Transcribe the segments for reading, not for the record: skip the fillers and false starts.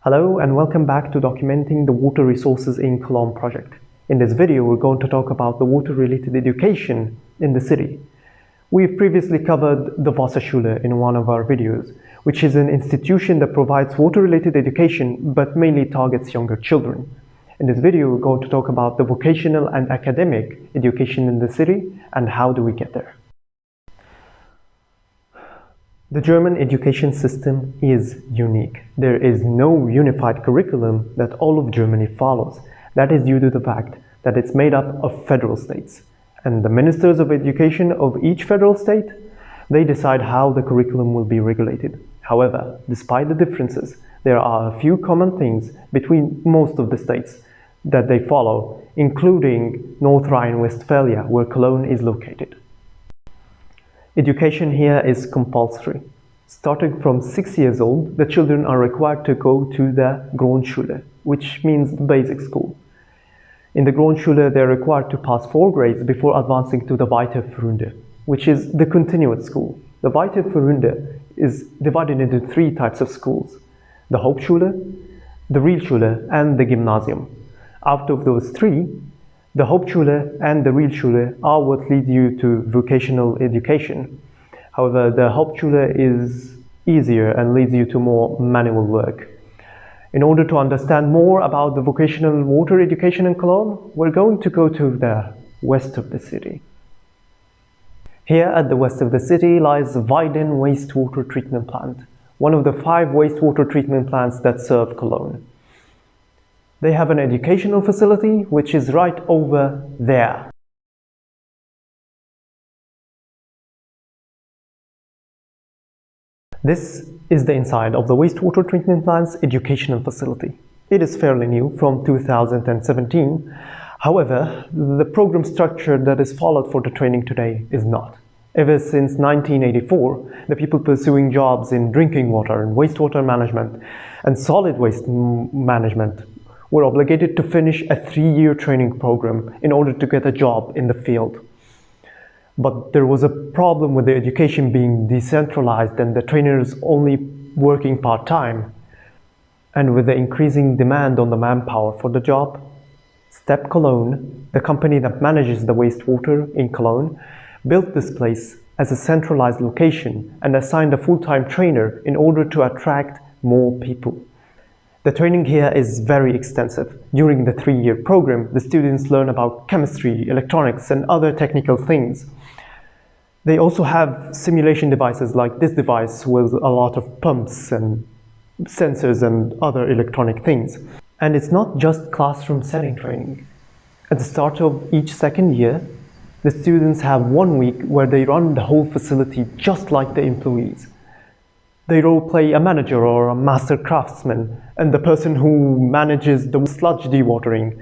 Hello and welcome back to Documenting the Water Resources in Cologne project. In this video, we're going to talk about the water-related education in the city. We've previously covered the Wasserschule in one of our videos, which is an institution that provides water-related education but mainly targets younger children. In this video, we're going to talk about the vocational and academic education in the city and how do we get there. The German education system is unique. There is no unified curriculum that all of Germany follows. That is due to the fact that it's made up of federal states. And the ministers of education of each federal state, they decide how the curriculum will be regulated. However, despite the differences, there are a few common things between most of the states that they follow, including North Rhine-Westphalia, where Cologne is located. Education here is compulsory. Starting from 6 years old, the children are required to go to the Grundschule, which means the basic school. In the Grundschule, they're required to pass 4 grades before advancing to the Weiterführende, which is the continuate school. The Weiterführende is divided into 3 types of schools: the Hauptschule, the Realschule, and the Gymnasium. Out of those 3, the Hauptschule and the Realschule are what lead you to vocational education. However, the Hauptschule is easier and leads you to more manual work. In order to understand more about the vocational water education in Cologne, we're going to go to the west of the city. Here at the west of the city lies Weiden wastewater treatment plant, one of the 5 wastewater treatment plants that serve Cologne. They have an educational facility which is right over there. This is the inside of the wastewater treatment plant's educational facility. It is fairly new, from 2017. However, the program structure that is followed for the training today is not. Ever since 1984, the people pursuing jobs in drinking water and wastewater management and solid waste management were obligated to finish a 3-year training program in order to get a job in the field. But there was a problem with the education being decentralized and the trainers only working part-time. And with the increasing demand on the manpower for the job, Step Cologne, the company that manages the wastewater in Cologne, built this place as a centralized location and assigned a full-time trainer in order to attract more people. The training here is very extensive. During the 3-year program, the students learn about chemistry, electronics, and other technical things. They also have simulation devices like this device with a lot of pumps and sensors and other electronic things. And it's not just classroom setting training. At the start of each 2nd year, the students have 1 week where they run the whole facility just like the employees. They role-play a manager or a master craftsman and the person who manages the sludge dewatering,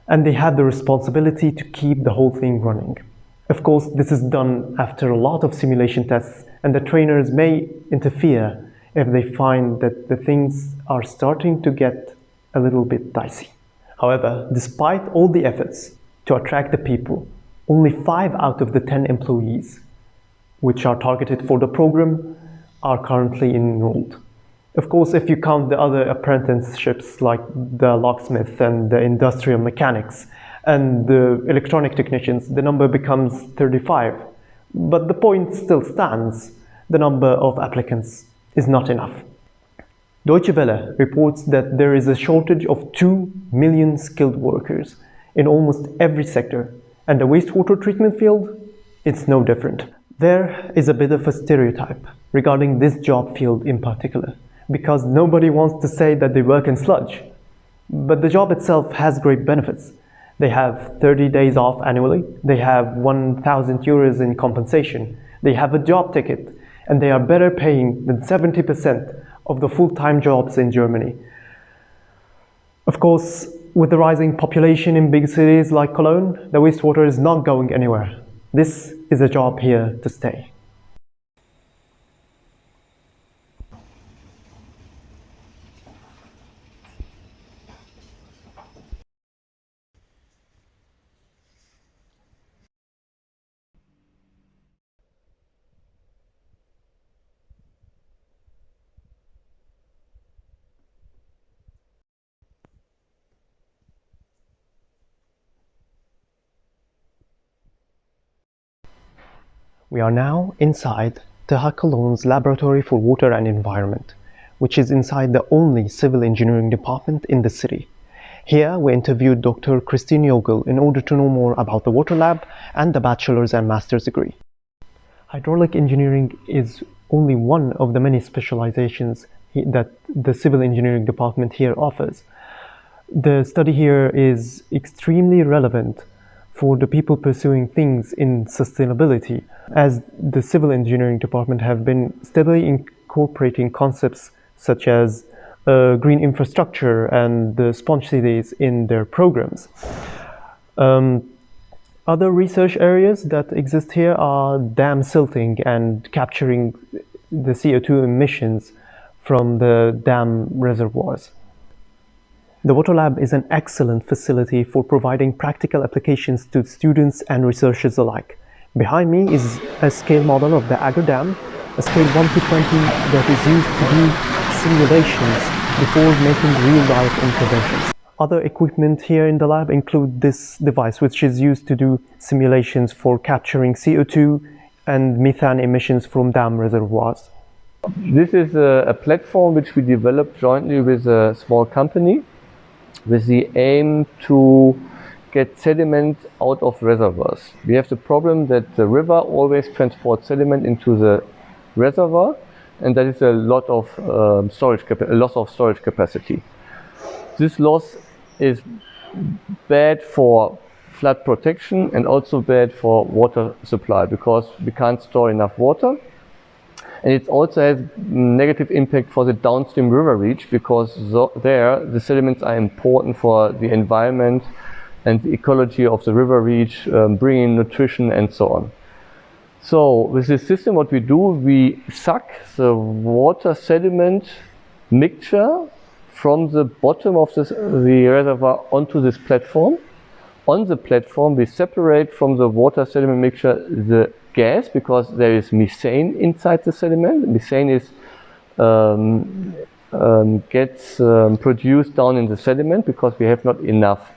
and they have the responsibility to keep the whole thing running. Of course, this is done after a lot of simulation tests, and the trainers may interfere if they find that the things are starting to get a little bit dicey. However, despite all the efforts to attract the people, only 5 out of the 10 employees, which are targeted for the program, are currently enrolled. Of course, if you count the other apprenticeships like the locksmith and the industrial mechanics and the electronic technicians, the number becomes 35. But the point still stands: the number of applicants is not enough. Deutsche Welle reports that there is a shortage of 2 million skilled workers in almost every sector, and the wastewater treatment field, it's no different. There is a bit of a stereotype regarding this job field in particular, because nobody wants to say that they work in sludge. But the job itself has great benefits. They have 30 days off annually, they have 1,000 euros in compensation, they have a job ticket, and they are better paying than 70% of the full-time jobs in Germany. Of course, with the rising population in big cities like Cologne, the wastewater is not going anywhere. This is a job here to stay. We are now inside TH Kologne's Laboratory for Water and Environment, which is inside the only civil engineering department in the city. Here we interviewed Dr. Christine Jogel in order to know more about the water lab and the bachelor's and master's degree. Hydraulic engineering is only one of the many specializations that the civil engineering department here offers. The study here is extremely relevant for the people pursuing things in sustainability, as the civil engineering department have been steadily incorporating concepts such as green infrastructure and the sponge cities in their programs. Other research areas that exist here are dam silting and capturing the CO2 emissions from the dam reservoirs. The Water Lab is an excellent facility for providing practical applications to students and researchers alike. Behind me is a scale model of the Agger Dam, a scale 1 to 20 that is used to do simulations before making real-life interventions. Other equipment here in the lab include this device, which is used to do simulations for capturing CO2 and methane emissions from dam reservoirs. This is a platform which we developed jointly with a small company with the aim to get sediment out of reservoirs. We have the problem that the river always transports sediment into the reservoir, and that is a lot of loss of storage capacity. This loss is bad for flood protection and also bad for water supply, because we can't store enough water. And it also has negative impact for the downstream river reach, because there the sediments are important for the environment and the ecology of the river reach, bringing nutrition and so on. So with this system, what we do, we suck the water sediment mixture from the bottom of the reservoir onto this platform. On the platform, we separate from the water sediment mixture the gas, because there is methane inside the sediment. Methane is gets produced down in the sediment because we have not enough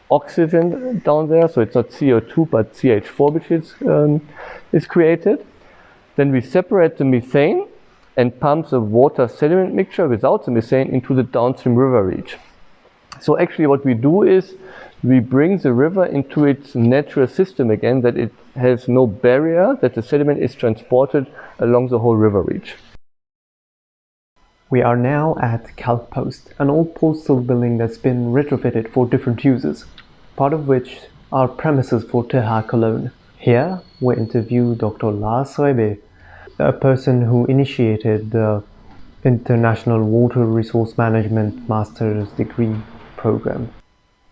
oxygen down there, so it's not CO2 but CH4 which is created. Then we separate the methane and pump the water sediment mixture without the methane into the downstream river reach. So actually what we do is we bring the river into its natural system again, that it has no barrier, that the sediment is transported along the whole river reach. We are now at Calc Post, an old postal building that's been retrofitted for different uses, part of which are premises for TH Köln. Here we interview Dr. Lars Rebe, a person who initiated the International Water Resource Management Master's Degree program.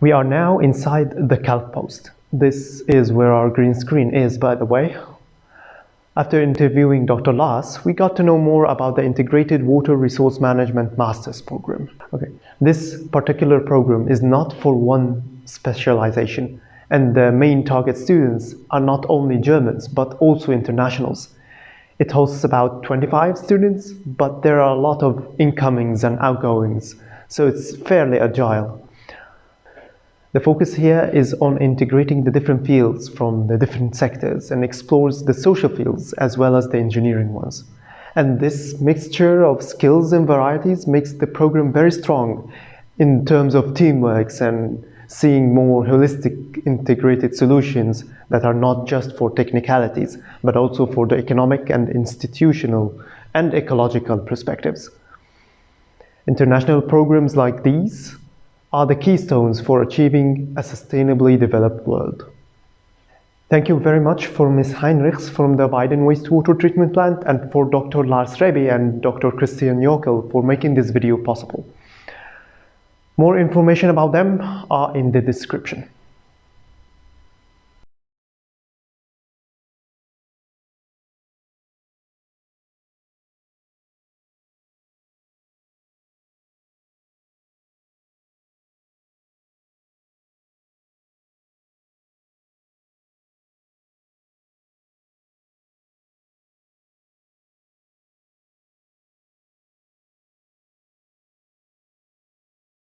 We are now inside the Calc Post. This is where our green screen is, by the way. After interviewing Dr. Lars, we got to know more about the Integrated Water Resource Management Master's Program. This particular program is not for one specialization, and the main target students are not only Germans, but also internationals. It hosts about 25 students, but there are a lot of incomings and outgoings, so it's fairly agile. The focus here is on integrating the different fields from the different sectors and explores the social fields as well as the engineering ones. And this mixture of skills and varieties makes the program very strong in terms of teamwork and seeing more holistic integrated solutions that are not just for technicalities, but also for the economic and institutional and ecological perspectives. International programs like these are the keystones for achieving a sustainably developed world. Thank you very much for Ms. Heinrichs from the Weiden wastewater treatment plant, and for Dr. Lars Rebe and Dr. Christine Jogel for making this video possible. More information about them are in the description.